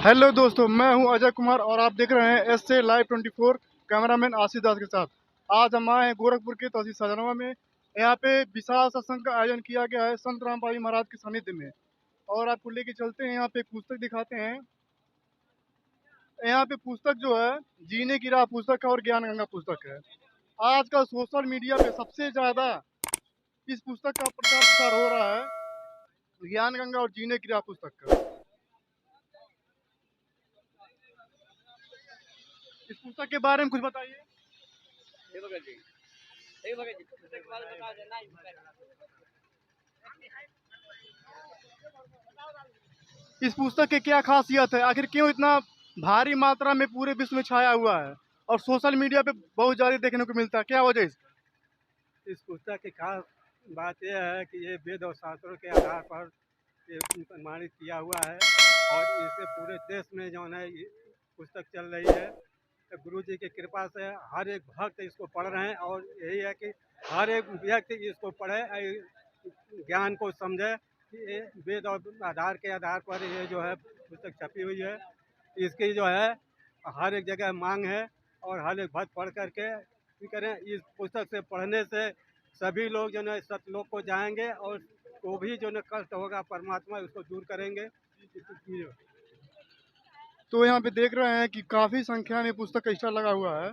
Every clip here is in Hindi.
हेलो दोस्तों, मैं हूं अजय कुमार और आप देख रहे हैं एस से लाइव 24। कैमरामैन आशीष दास के साथ आज हम आए हैं गोरखपुर के तहसील सजनवा में। यहाँ पे विशाल सत्संग का आयोजन किया गया है संत रामपाल महाराज के सानिध्य में। और आपको लेके चलते हैं, यहाँ पे एक पुस्तक दिखाते हैं। यहाँ पे पुस्तक जो है जीने की राह पुस्तक है और ज्ञान गंगा पुस्तक है। आजकल सोशल मीडिया पे सबसे ज्यादा इस पुस्तक का प्रचार प्रसार हो रहा है, ज्ञान गंगा और जीने की राह पुस्तक का। इस पुस्तक के बारे में कुछ बताइए। इस पुस्तक की क्या खासियत है, आखिर क्यों इतना भारी मात्रा में पूरे विश्व में छाया हुआ है और सोशल मीडिया पे बहुत ज़्यादा देखने को मिलता है, क्या वजह है इसका? इस पुस्तक की खास बात यह है कि ये वेद और शास्त्रों के आधार पर ये प्रमाणित किया हुआ है और इसे पूरे देश में जो है ये पुस्तक चल रही है। तो गुरु जी की कृपा से हर एक भक्त इसको पढ़ रहे हैं और यही है कि हर एक व्यक्ति इसको पढ़े, ज्ञान को समझे कि ये वेद और आधार पर ये जो है पुस्तक छपी हुई है। इसकी जो है हर एक जगह मांग है और हर एक भक्त पढ़ करके करें। इस पुस्तक से पढ़ने से सभी लोग जो है सतलोक को जाएंगे और वो भी जो है कष्ट होगा परमात्मा उसको दूर करेंगे। तो यहाँ पे देख रहे हैं कि काफ़ी संख्या में पुस्तक का स्टॉल लगा हुआ है।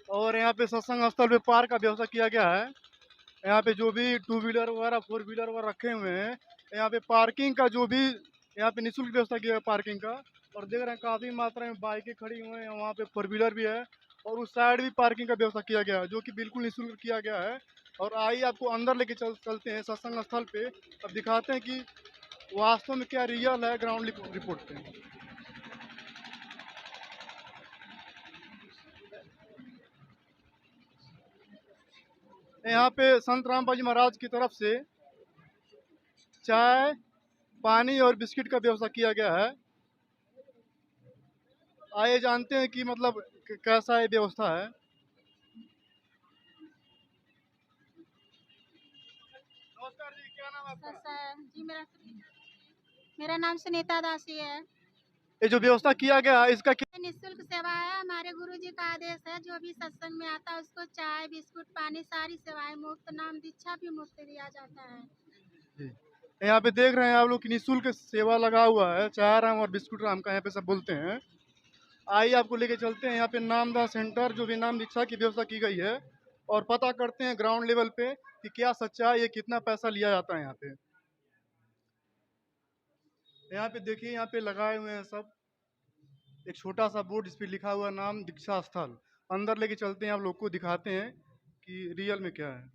और यहाँ पे सत्संग स्थल पे पार्क का व्यवस्था किया गया है। यहाँ पे जो भी टू व्हीलर वगैरह फोर व्हीलर वगैरह रखे हुए हैं, यहाँ पे पार्किंग का जो भी यहाँ पे निःशुल्क व्यवस्था किया है पार्किंग का। और देख रहे हैं काफ़ी मात्रा में बाइकें खड़ी हुई हैं, वहाँ पे फोर व्हीलर भी है और उस साइड भी पार्किंग का व्यवस्था किया गया है जो कि बिल्कुल निःशुल्क किया गया है। और आइए आपको अंदर लेके चलते हैं सत्संग स्थल पे। अब दिखाते हैं कि वास्तव में क्या रियल है ग्राउंड रिपोर्ट पे। यहाँ पे संत रामपाल जी महाराज की तरफ से चाय, पानी और बिस्किट का व्यवस्था किया गया है। आइए जानते हैं कि मतलब कैसा ये व्यवस्था है। नमस्कार जी, क्या नाम है आपका? जी मेरा नाम सुनीता दासी है। ये जो व्यवस्था किया गया है इसका क्या? निःशुल्क सेवा है, हमारे गुरुजी का आदेश है। जो भी सत्संग में आता है उसको चाय बिस्कुट पानी सारी सेवाएं मुफ्त, नाम दीक्षा भी मुफ्त दिया जाता है। जी, यहाँ पे देख रहे हैं आप लोग कि निःशुल्क सेवा लगा हुआ है, चाय राम और बिस्कुट राम का यहाँ पे सब बोलते हैं। आइए आपको लेके चलते हैं यहाँ पे नामदा सेंटर जो भी नाम दीक्षा की व्यवस्था की गई है और पता करते हैं ग्राउंड लेवल पे कि क्या सच्चाई है, कितना पैसा लिया जाता है यहाँ पे। यहाँ पे देखिए, यहाँ पे लगाए हुए हैं सब एक छोटा सा बोर्ड, इस पे लिखा हुआ नाम दीक्षा स्थल। अंदर लेके चलते हैं, आप लोग को दिखाते हैं कि रियल में क्या है।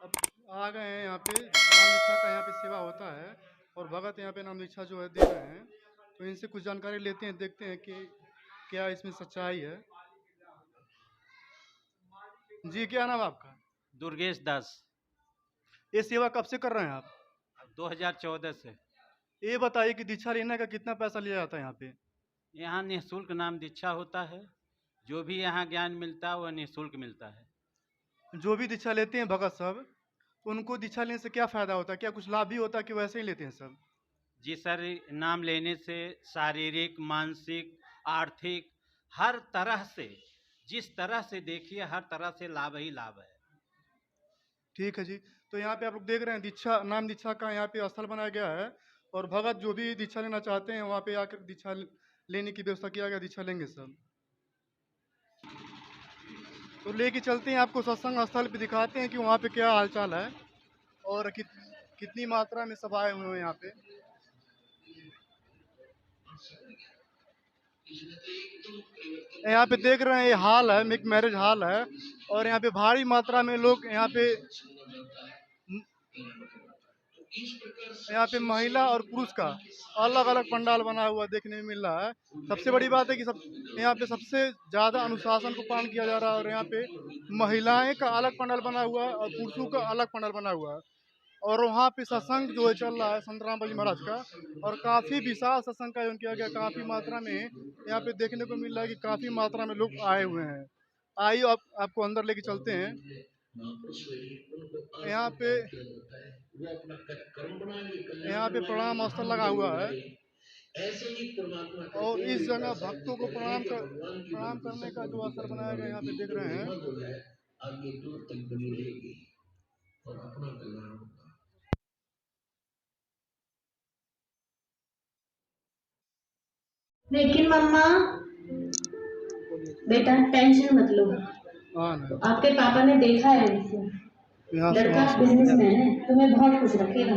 अब आ गए हैं यहाँ पे, नाम दीक्षा का यहाँ पे सेवा होता है और भगत यहाँ पे नाम दीक्षा जो है दे रहे हैं। तो इनसे कुछ जानकारी लेते हैं, देखते हैं कि क्या इसमें सच्चाई है। जी, क्या नाम है आपका? दुर्गेश दास। ये सेवा कब से कर रहे हैं आप? 2014 से। ये बताइए कि दीक्षा लेने का कितना पैसा लिया जाता है यहाँ पे? यहाँ निःशुल्क नाम दीक्षा होता है। जो भी यहाँ ज्ञान मिलता है वह निःशुल्क मिलता है। जो भी दीक्षा लेते हैं भगत सब, उनको दीक्षा लेने से क्या फायदा होता है? क्या कुछ लाभ भी होता है कि वैसे ही लेते हैं सब? जी सर, नाम लेने से शारीरिक मानसिक आर्थिक हर तरह से, जिस तरह से देखिए हर तरह से लाभ ही लाभ है। ठीक है जी। तो यहाँ पे आप लोग देख रहे हैं दीक्षा नाम दीक्षा का यहाँ पे स्थल बनाया गया है और भगत जो भी दीक्षा लेना चाहते हैं वहाँ पे आकर दीक्षा लेने की व्यवस्था किया गया, दीक्षा लेंगे सब। तो लेके चलते हैं आपको सत्संग स्थल पे, दिखाते हैं कि वहाँ पे क्या हालचाल है और कितनी मात्रा में सब आए हुए हैं यहाँ पे। यहाँ पे देख रहे हैं ये हॉल है, एक मैरिज हॉल है और यहाँ पे भारी मात्रा में लोग यहाँ पे यहाँ पे महिला और पुरुष का अलग अलग पंडाल बना हुआ देखने में मिल रहा है। सबसे बड़ी बात है कि यहाँ पे सबसे ज़्यादा अनुशासन को पालन किया जा रहा है और यहाँ पे महिलाएं का अलग पंडाल बना हुआ है और पुरुषों का अलग पंडाल बना हुआ है। और वहाँ पे सत्संग जो है चल रहा है संत रामपाल जी महाराज का, और काफ़ी विशाल सत्संग का आयोजन किया गया। काफ़ी मात्रा में यहाँ पे देखने को मिल रहा है कि काफ़ी मात्रा में लोग आए हुए हैं। आइए आपको अंदर लेके चलते हैं। यहाँ पे प्रणाम स्थल लगा हुआ है और इस जगह भक्तों को प्रणाम करने का जो अवसर बनाया गया यहाँ पे देख रहे हैं। लेकिन मम्मा बेटा टेंशन मत लो, आपके पापा ने देखा है उसको, लड़का बिजनेसमैन है, तुम्हें बहुत खुश रखेगा।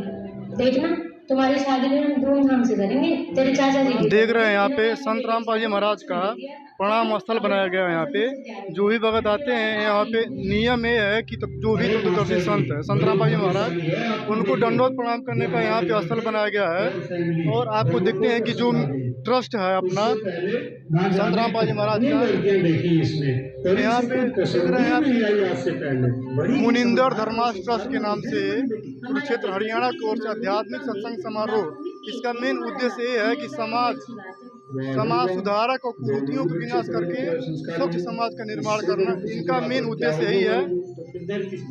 देखना तुम्हारी शादी में हम धूमधाम से करेंगे। तेरे चाचा जी देख रहे हैं यहाँ पे संत रामपाल जी महाराज का प्रणाम स्थल बनाया गया है। यहाँ पे जो भी भगत आते हैं यहाँ पे नियम ये है कि जो भी तत्वदर्शी संत है संत रामपाल जी महाराज, उनको दंडोत प्रणाम करने का यहाँ पे स्थल बनाया गया है। और आपको देखते हैं कि जो ट्रस्ट है अपना संत रामपाल जी महाराज का, यहाँ पे देख रहे हैं मुनिंदर धर्मास ट्रस्ट के नाम से कुरुक्षेत्र हरियाणा की ओर से आध्यात्मिक सत्संग समारोह। इसका मेन उद्देश्य ये है कि समाज सुधारक और कुरीतियों को विनाश करके स्वच्छ समाज का निर्माण करना, इनका मेन उद्देश्य यही है।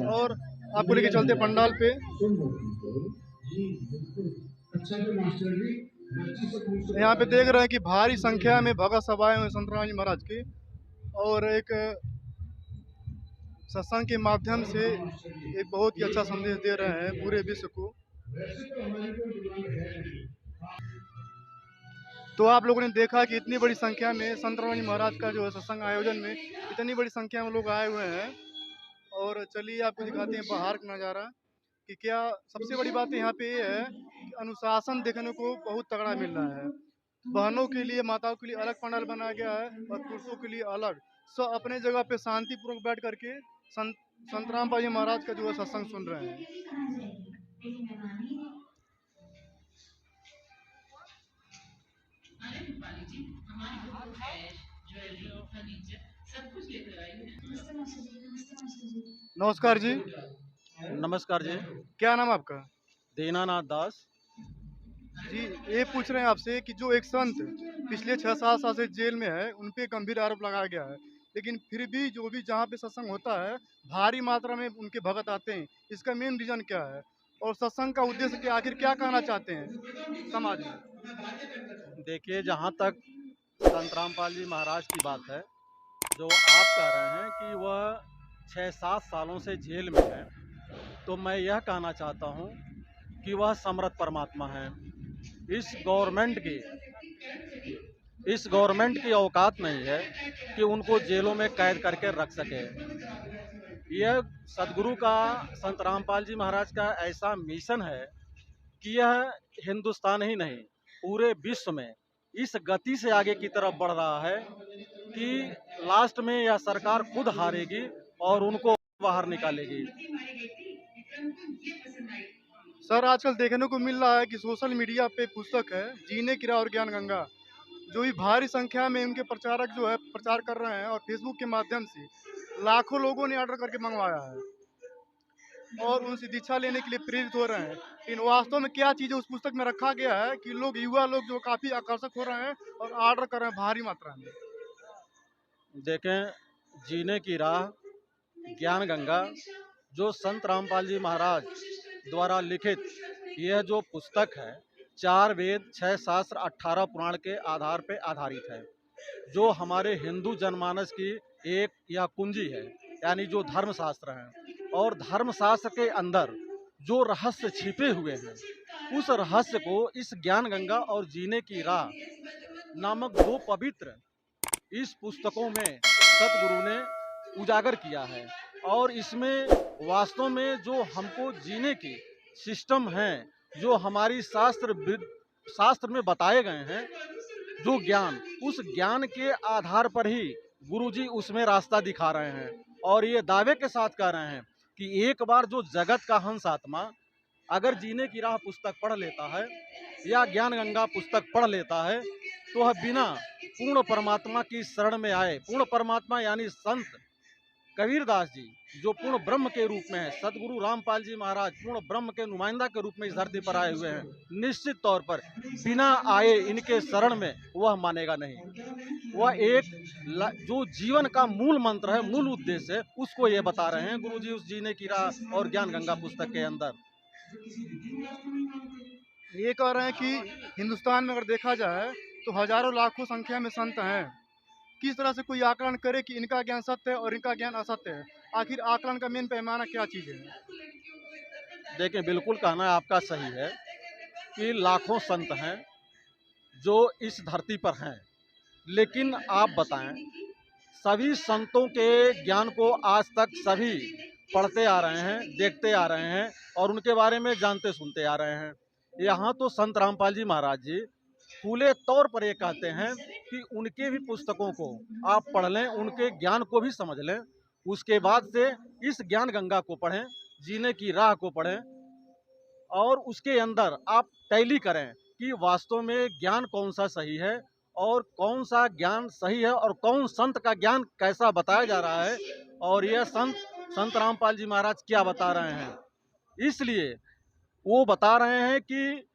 और आपको लेके चलते पंडाल पे। यहाँ पे देख रहे हैं कि भारी संख्या में भगत सभाएं हुए संत रामपाल जी महाराज की, और एक सत्संग के माध्यम से एक बहुत ही अच्छा संदेश दे रहे हैं पूरे विश्व को। तो आप लोगों ने देखा कि इतनी बड़ी संख्या में संत रामपाल जी महाराज का जो है सत्संग आयोजन में इतनी बड़ी संख्या में लोग आए हुए हैं। और चलिए आपको दिखाते हैं बाहर का नज़ारा कि क्या सबसे बड़ी बात यहाँ पे ये है कि अनुशासन देखने को बहुत तगड़ा मिल रहा है। बहनों के लिए माताओं के लिए अलग पंडाल बनाया गया है और पुरुषों के लिए अलग। सब अपने जगह पे शांतिपूर्वक बैठ करके संत रामपाल जी महाराज का जो है सत्संग सुन रहे हैं। नमस्कार जी। नमस्कार जी। क्या नाम आपका? दीनानाथ दास जी। ये पूछ रहे हैं आपसे कि जो एक संत पिछले 6-7 साल से जेल में है, उन पे गंभीर आरोप लगाया गया है, लेकिन फिर भी जो भी जहाँ पे सत्संग होता है भारी मात्रा में उनके भगत आते हैं। इसका मेन रीजन क्या है और सत्संग का उद्देश्य क्या, आखिर क्या कहना चाहते हैं समाज में? देखिए, जहाँ तक संत रामपाल जी महाराज की बात है, जो आप कह रहे हैं कि वह 6-7 सालों से जेल में है, तो मैं यह कहना चाहता हूँ कि वह समर्थ परमात्मा है। इस गवर्नमेंट की औकात नहीं है कि उनको जेलों में कैद करके रख सके। यह सदगुरु का, संत रामपाल जी महाराज का ऐसा मिशन है कि यह हिंदुस्तान ही नहीं पूरे विश्व में इस गति से आगे की तरफ बढ़ रहा है कि लास्ट में यह सरकार खुद हारेगी और उनको बाहर निकालेगी। सर, आजकल देखने को मिल रहा है कि सोशल मीडिया पे पुस्तक है जीने की राह और ज्ञान गंगा, जो भी भारी संख्या में उनके प्रचारक जो है प्रचार कर रहे हैं और फेसबुक के माध्यम से लाखों लोगों ने ऑर्डर करके मंगवाया है और उनसे दीक्षा लेने के लिए प्रेरित हो रहे हैं। इन वास्तव में क्या चीज़ें उस पुस्तक में रखा गया है कि लोग, युवा लोग जो काफ़ी आकर्षक हो रहे हैं और ऑर्डर कर रहे हैं भारी मात्रा में। देखें, जीने की राह ज्ञान गंगा जो संत रामपाल जी महाराज द्वारा लिखित यह जो पुस्तक है 4 वेद 6 शास्त्र 18 पुराण के आधार पर आधारित है, जो हमारे हिंदू जनमानस की एक यह कुंजी है, यानी जो धर्मशास्त्र हैं। और धर्मशास्त्र के अंदर जो रहस्य छिपे हुए हैं, उस रहस्य को इस ज्ञान गंगा और जीने की राह नामक 2 पवित्र इस पुस्तकों में सतगुरु ने उजागर किया है। और इसमें वास्तव में जो हमको जीने की सिस्टम हैं, जो हमारी शास्त्र में बताए गए हैं, जो ज्ञान, उस ज्ञान के आधार पर ही गुरुजी उसमें रास्ता दिखा रहे हैं। और ये दावे के साथ कह रहे हैं कि एक बार जो जगत का हंस आत्मा अगर जीने की राह पुस्तक पढ़ लेता है या ज्ञान गंगा पुस्तक पढ़ लेता है तो वह बिना पूर्ण परमात्मा की शरण में आए, पूर्ण परमात्मा यानी संत कबीरदास जी जो पूर्ण ब्रह्म के रूप में है, सदगुरु रामपाल जी महाराज पूर्ण ब्रह्म के नुमाइंदा के रूप में इस धरती पर आए हुए हैं, निश्चित तौर पर बिना आए इनके शरण में वह मानेगा नहीं। वह एक जो जीवन का मूल मंत्र है, मूल उद्देश्य है, उसको ये बता रहे हैं गुरु जी उस जीने की राह और ज्ञान गंगा पुस्तक के अंदर। ये कह रहे हैं कि हिंदुस्तान में अगर देखा जाए तो हजारों लाखों संख्या में संत हैं। किस तरह से कोई आकलन करे कि इनका ज्ञान सत्य है और इनका ज्ञान असत्य है? आखिर आकलन का मेन पैमाना क्या चीज़ है? देखिए, बिल्कुल कहना आपका सही है कि लाखों संत हैं जो इस धरती पर हैं, लेकिन आप बताएं सभी संतों के ज्ञान को आज तक सभी पढ़ते आ रहे हैं, देखते आ रहे हैं और उनके बारे में जानते सुनते आ रहे हैं। यहाँ तो संत रामपाल जी महाराज जी खुले तौर पर ये कहते हैं कि उनके भी पुस्तकों को आप पढ़ लें, उनके ज्ञान को भी समझ लें, उसके बाद से इस ज्ञान गंगा को पढ़ें, जीने की राह को पढ़ें और उसके अंदर आप टैली करें कि वास्तव में ज्ञान कौन सा सही है और कौन सा ज्ञान सही है और कौन संत का ज्ञान कैसा बताया जा रहा है और यह संत रामपाल जी महाराज क्या बता रहे हैं। इसलिए वो बता रहे हैं कि